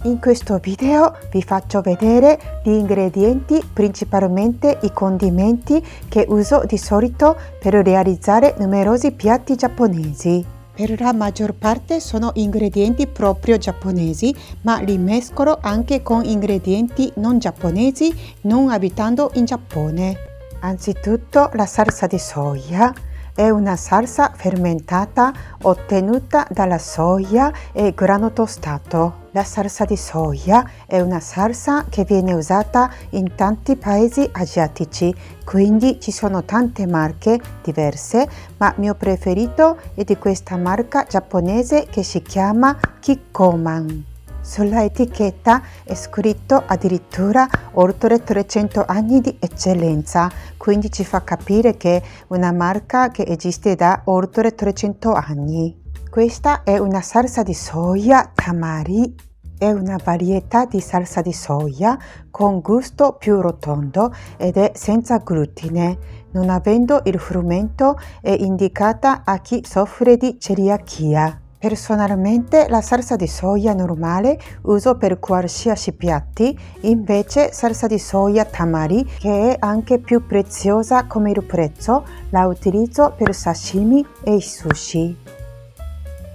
In questo video vi faccio vedere gli ingredienti, principalmente i condimenti che uso di solito per realizzare numerosi piatti giapponesi. Per la maggior parte sono ingredienti proprio giapponesi, ma li mescolo anche con ingredienti non giapponesi non abitando in Giappone. Anzitutto la salsa di soia. È una salsa fermentata ottenuta dalla soia e grano tostato. La salsa di soia è una salsa che viene usata in tanti paesi asiatici, quindi ci sono tante marche diverse, ma il mio preferito è di questa marca giapponese che si chiama Kikkoman. Sulla etichetta è scritto addirittura oltre 300 anni di eccellenza, quindi ci fa capire che è una marca che esiste da oltre 300 anni. Questa è una salsa di soia tamari, è una varietà di salsa di soia con gusto più rotondo ed è senza glutine. Non avendo il frumento è indicata a chi soffre di celiachia. Personalmente la salsa di soia normale uso per qualsiasi piatti, invece salsa di soia tamari, che è anche più preziosa come il prezzo, la utilizzo per sashimi e i sushi.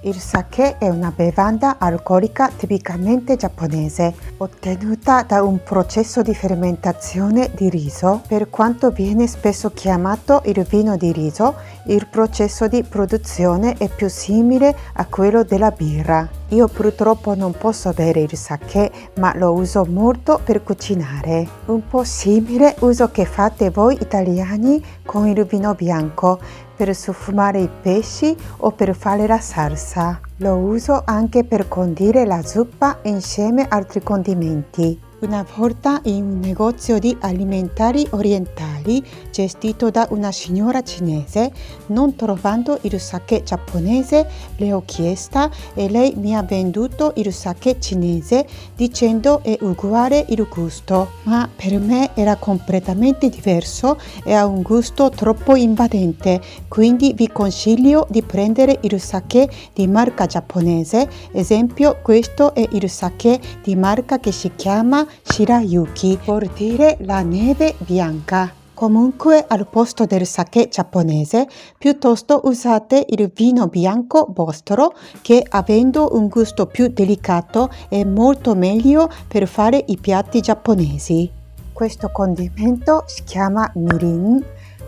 Il sake è una bevanda alcolica tipicamente giapponese, ottenuta da un processo di fermentazione di riso. Per quanto viene spesso chiamato il vino di riso, il processo di produzione è più simile a quello della birra. Io purtroppo non posso bere il sake, ma lo uso molto per cucinare. Un po' simile uso che fate voi italiani con il vino bianco, per sfumare i pesci o per fare la salsa. Lo uso anche per condire la zuppa insieme a altri condimenti. Una volta in un negozio di alimentari orientali gestito da una signora cinese, non trovando il sake giapponese, le ho chiesta e lei mi ha venduto il sake cinese dicendo è uguale il gusto, ma per me era completamente diverso e ha un gusto troppo invadente, quindi vi consiglio di prendere il sake di marca giapponese. Esempio, questo è il sake di marca che si chiama Shirayuki, vuol dire la neve bianca. Comunque al posto del sake giapponese piuttosto usate il vino bianco vostro che avendo un gusto più delicato è molto meglio per fare i piatti giapponesi. Questo condimento si chiama mirin.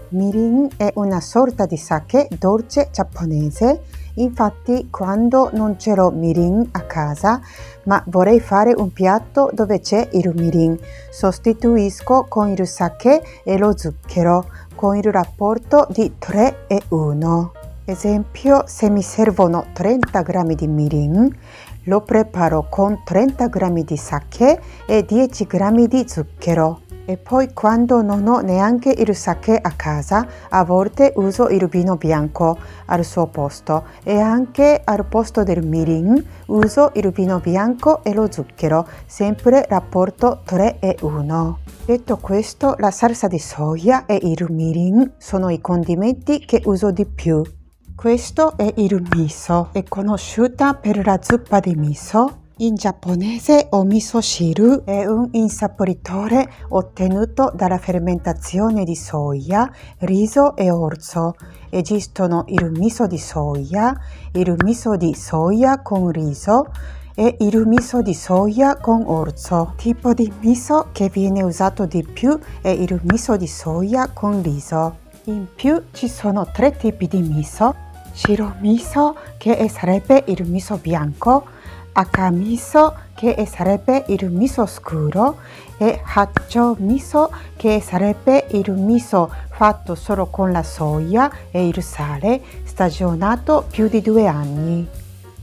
Mirin è una sorta di sake dolce giapponese. Infatti quando non ce l'ho mirin a casa, ma vorrei fare un piatto dove c'è il mirin, sostituisco con il sake e lo zucchero con il rapporto di 3 e 1. Esempio, se mi servono 30 g di mirin, lo preparo con 30 g di sake e 10 g di zucchero. E poi quando non ho neanche il sake a casa, a volte uso il vino bianco al suo posto e anche al posto del mirin uso il vino bianco e lo zucchero, sempre rapporto 3 e 1. Detto questo, la salsa di soia e il mirin sono i condimenti che uso di più. Questo è il miso, è conosciuta per la zuppa di miso. In giapponese o misoshiru è un insaporitore ottenuto dalla fermentazione di soia, riso e orzo. Esistono il miso di soia con riso e il miso di soia con orzo. Il tipo di miso che viene usato di più è il miso di soia con riso. In più ci sono 3 tipi di miso: shiro miso, che sarebbe il miso bianco, akamiso, che sarebbe il miso scuro, e hachō miso, che sarebbe il miso fatto solo con la soia e il sale, stagionato più di 2 anni.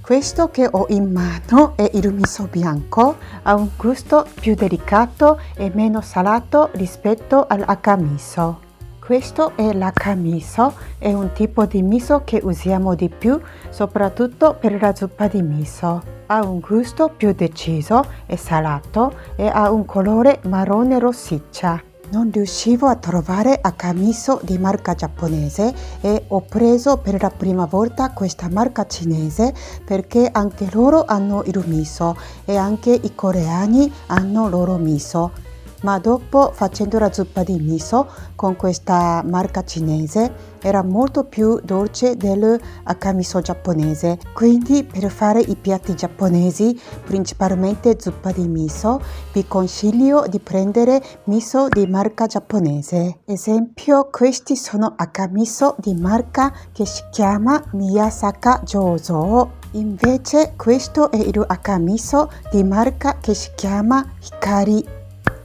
Questo che ho in mano è il miso bianco, ha un gusto più delicato e meno salato rispetto all'akamiso. Questo è l'akamiso, è un tipo di miso che usiamo di più, soprattutto per la zuppa di miso. Ha un gusto più deciso e salato e ha un colore marrone rossiccia. Non riuscivo a trovare akamiso di marca giapponese e ho preso per la prima volta questa marca cinese perché anche loro hanno il miso e anche i coreani hanno loro miso. Ma dopo, facendo la zuppa di miso con questa marca cinese, era molto più dolce dell'akamiso giapponese. Quindi per fare i piatti giapponesi, principalmente zuppa di miso, vi consiglio di prendere miso di marca giapponese. Esempio, questi sono akamiso di marca che si chiama Miyasaka Jozo. Invece questo è il akamiso di marca che si chiama Hikari.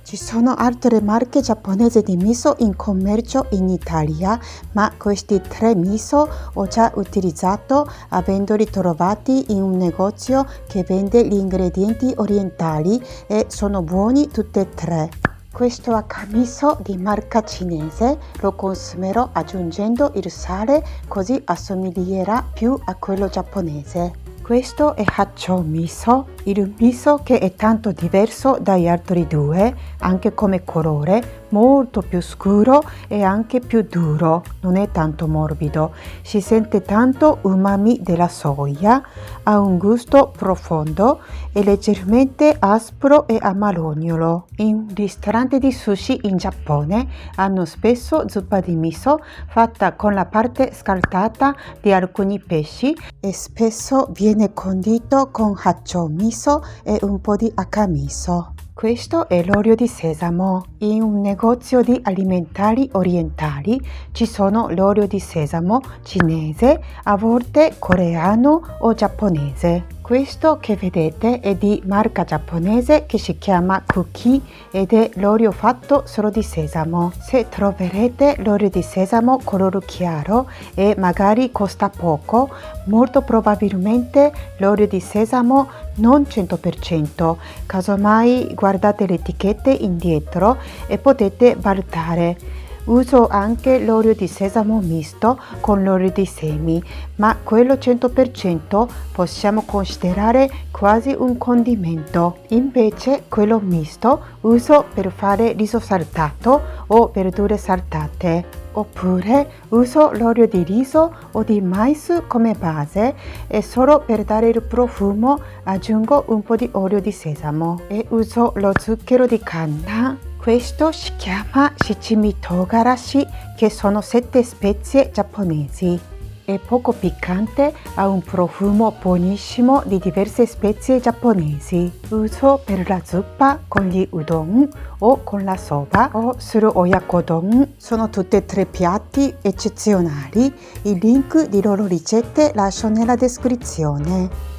Ci sono altre marche giapponesi di miso in commercio in Italia, ma questi 3 miso ho già utilizzato avendoli trovati in un negozio che vende gli ingredienti orientali e sono buoni tutti e 3. Questo akamiso di marca cinese lo consumerò aggiungendo il sale, così assomiglierà più a quello giapponese. Questo è Hacho Miso, il miso che è tanto diverso dagli altri due, anche come colore, molto più scuro e anche più duro, non è tanto morbido. Si sente tanto umami della soia, ha un gusto profondo e leggermente aspro e amalognolo. In ristoranti di sushi in Giappone hanno spesso zuppa di miso fatta con la parte scaldata di alcuni pesci e spesso viene condito con Hacho Miso e un po' di akamiso. Questo è l'olio di sesamo. In un negozio di alimentari orientali ci sono l'olio di sesamo cinese, a volte coreano o giapponese. Questo che vedete è di marca giapponese che si chiama Kuki ed è l'olio fatto solo di sesamo. Se troverete l'olio di sesamo color chiaro e magari costa poco, molto probabilmente l'olio di sesamo non 100%, casomai guardate le etichette indietro e potete valutare. Uso anche l'olio di sesamo misto con l'olio di semi, ma quello 100% possiamo considerare quasi un condimento. Invece quello misto uso per fare riso saltato o verdure saltate. Oppure uso l'olio di riso o di mais come base e solo per dare il profumo aggiungo un po' di olio di sesamo e uso lo zucchero di canna. Questo si chiama shichimi togarashi, che sono 7 spezie giapponesi. È poco piccante, ha un profumo buonissimo di diverse spezie giapponesi. Uso per la zuppa con gli udon o con la soba o sul oyakodon. Sono tutti e 3 piatti eccezionali. I link di loro ricette lascio nella descrizione.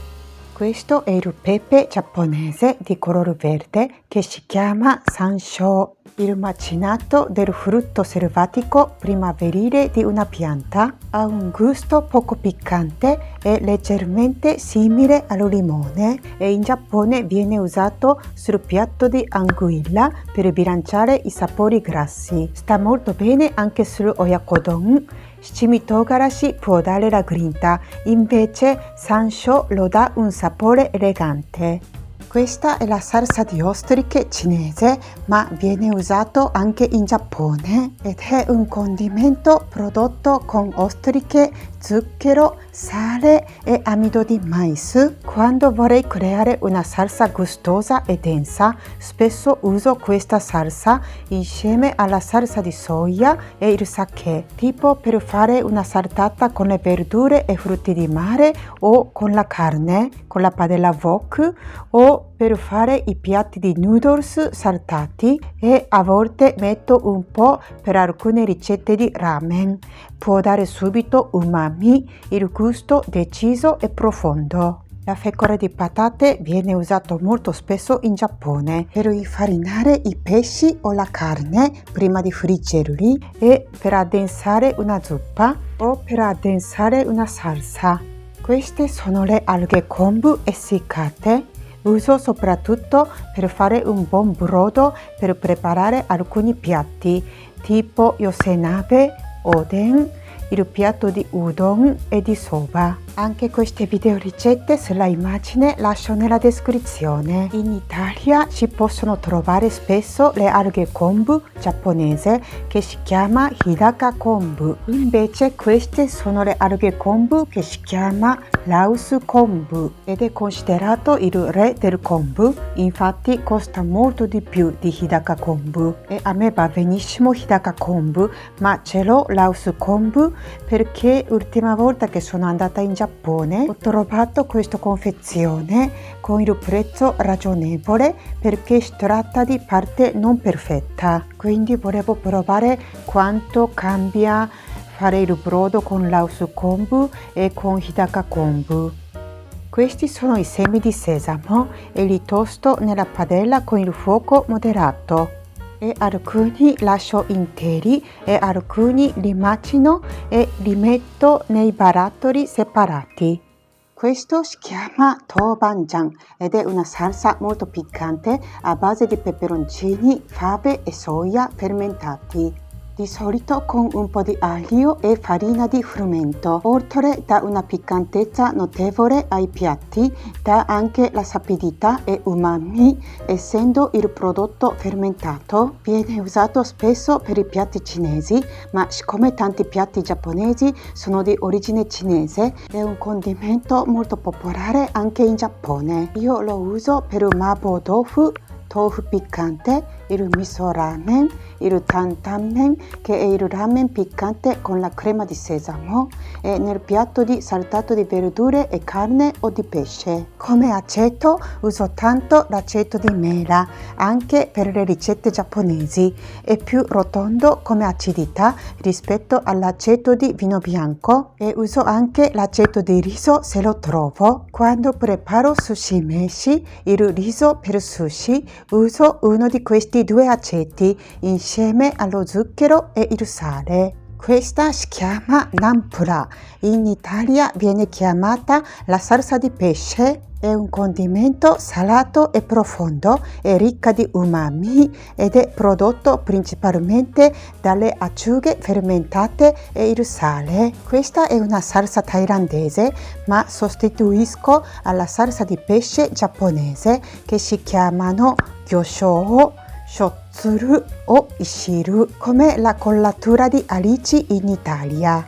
Questo è il pepe giapponese di colore verde che si chiama sansho, il macinato del frutto selvatico primaverile di una pianta. Ha un gusto poco piccante e leggermente simile al limone e in Giappone viene usato sul piatto di anguilla per bilanciare i sapori grassi. Sta molto bene anche sul oyakodon. Shichimi togarashi può dare la grinta, invece sansho lo dà un sapore elegante. Questa è la salsa di ostriche cinese, ma viene usato anche in Giappone ed è un condimento prodotto con ostriche, zucchero, sale e amido di mais. Quando vorrei creare una salsa gustosa e densa, spesso uso questa salsa insieme alla salsa di soia e il sake, tipo per fare una saltata con le verdure e frutti di mare o con la carne, con la padella wok o per fare i piatti di noodles saltati e a volte metto un po' per alcune ricette di ramen. Può dare subito umami, il gusto deciso e profondo. La fecola di patate viene usato molto spesso in Giappone per infarinare i pesci o la carne prima di friggerli e per addensare una zuppa o per addensare una salsa. Queste sono le alghe kombu essiccate. Uso soprattutto per fare un buon brodo per preparare alcuni piatti, tipo yosenabe, oden, il piatto di udon e di soba. Anche queste video ricette sulla immagine lascio nella descrizione. In Italia si possono trovare spesso le alghe kombu giapponese che si chiama Hidaka kombu. Invece queste sono le alghe kombu che si chiama Laos kombu ed è considerato il re del kombu. Infatti costa molto di più di Hidaka kombu e a me va benissimo Hidaka kombu, ma ce l'ho Laos kombu perché l'ultima volta che sono andata in Giappone ho trovato questa confezione con il prezzo ragionevole perché si tratta di parte non perfetta, quindi volevo provare quanto cambia fare il brodo con Laos kombu e con Hidaka kombu. Questi sono i semi di sesamo e li tosto nella padella con il fuoco moderato. E alcuni lascio interi e alcuni li macino e li metto nei barattoli separati. Questo si chiama Tobanjang ed è una salsa molto piccante a base di peperoncini, fave e soia fermentati. Di solito con un po' di aglio e farina di frumento. Oltre da una piccantezza notevole ai piatti, dà anche la sapidità e umami, essendo il prodotto fermentato. Viene usato spesso per i piatti cinesi, ma siccome tanti piatti giapponesi sono di origine cinese, è un condimento molto popolare anche in Giappone. Io lo uso per il mabo tofu piccante, il miso ramen, il tantamen che è il ramen piccante con la crema di sesamo e nel piatto di saltato di verdure e carne o di pesce. Come aceto uso tanto l'aceto di mela anche per le ricette giapponesi, è più rotondo come acidità rispetto all'aceto di vino bianco e uso anche l'aceto di riso se lo trovo. Quando preparo sushi meshi, il riso per sushi, uso uno di questi due aceti insieme allo zucchero e il sale. Questa si chiama nampura, in Italia viene chiamata la salsa di pesce. È un condimento salato e profondo, è ricca di umami ed è prodotto principalmente dalle acciughe fermentate e il sale. Questa è una salsa thailandese, ma sostituisco alla salsa di pesce giapponese che si chiamano gyosho, shotsuru o ishiru, come la collatura di alici in Italia.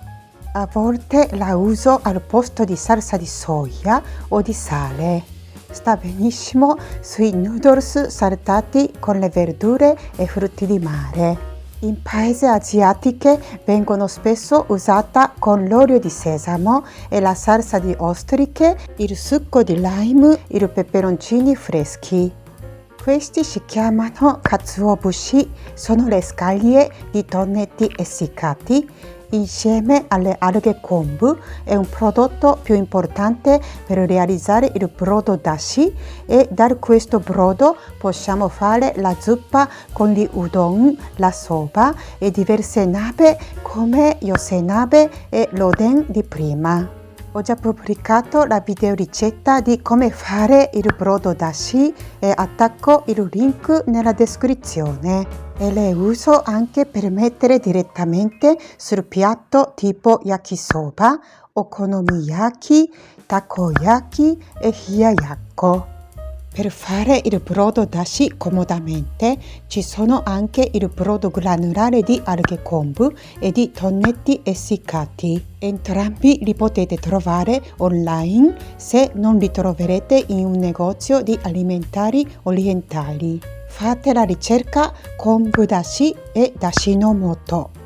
A volte la uso al posto di salsa di soia o di sale. Sta benissimo sui noodles saltati con le verdure e frutti di mare. In paesi asiatiche vengono spesso usata con l'olio di sesamo e la salsa di ostriche, il succo di lime, i peperoncini freschi. Questi si chiamano katsuobushi, sono le scaglie di tonnetti essiccati insieme alle alghe kombu. È un prodotto più importante per realizzare il brodo dashi e da questo brodo possiamo fare la zuppa con gli udon, la soba e diverse nabe come yosenabe e l'oden di prima. Ho già pubblicato la video ricetta di come fare il brodo dashi e attacco il link nella descrizione. E le uso anche per mettere direttamente sul piatto tipo yakisoba, okonomiyaki, takoyaki e hiyayakko. Per fare il brodo dashi comodamente ci sono anche il brodo granulare di alghe kombu e di tonnetti essiccati. Entrambi li potete trovare online se non li troverete in un negozio di alimentari orientali. Fate la ricerca kombu dashi e dashinomoto.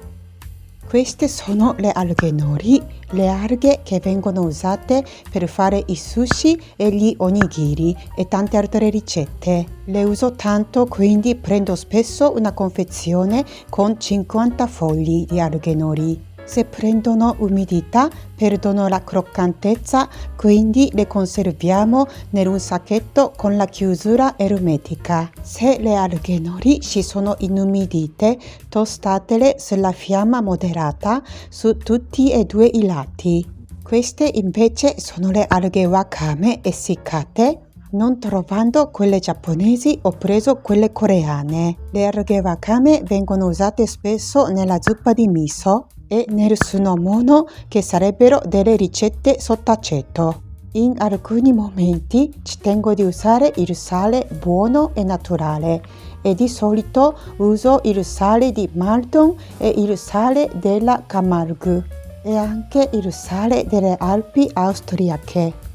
Queste sono le alghe nori, le alghe che vengono usate per fare i sushi e gli onigiri e tante altre ricette. Le uso tanto, quindi prendo spesso una confezione con 50 fogli di alghe nori. Se prendono umidità perdono la croccantezza, quindi le conserviamo in un sacchetto con la chiusura ermetica. Se le alghe nori si sono inumidite, tostatele sulla fiamma moderata su tutti e due i lati. Queste invece sono le alghe wakame essiccate. Non trovando quelle giapponesi ho preso quelle coreane. Le alghe wakame vengono usate spesso nella zuppa di miso. e nessuno modo che sarebbero delle ricette sott'aceto. In alcuni momenti ci tengo di usare il sale buono e naturale e di solito uso il sale di Maldon e il sale della Camargue e anche il sale delle Alpi austriache.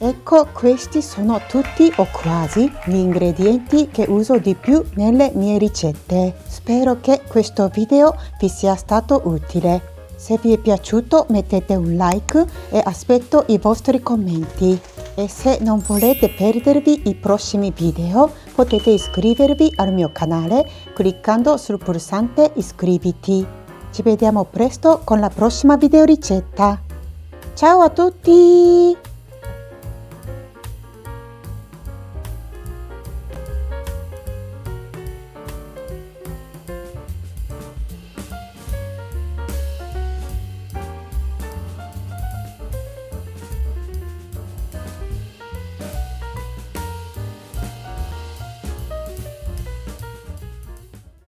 Ecco, questi sono tutti o quasi gli ingredienti che uso di più nelle mie ricette. Spero che questo video vi sia stato utile. Se vi è piaciuto mettete un like e aspetto i vostri commenti. E se non volete perdervi i prossimi video potete iscrivervi al mio canale cliccando sul pulsante iscriviti. Ci vediamo presto con la prossima videoricetta. Ciao a tutti!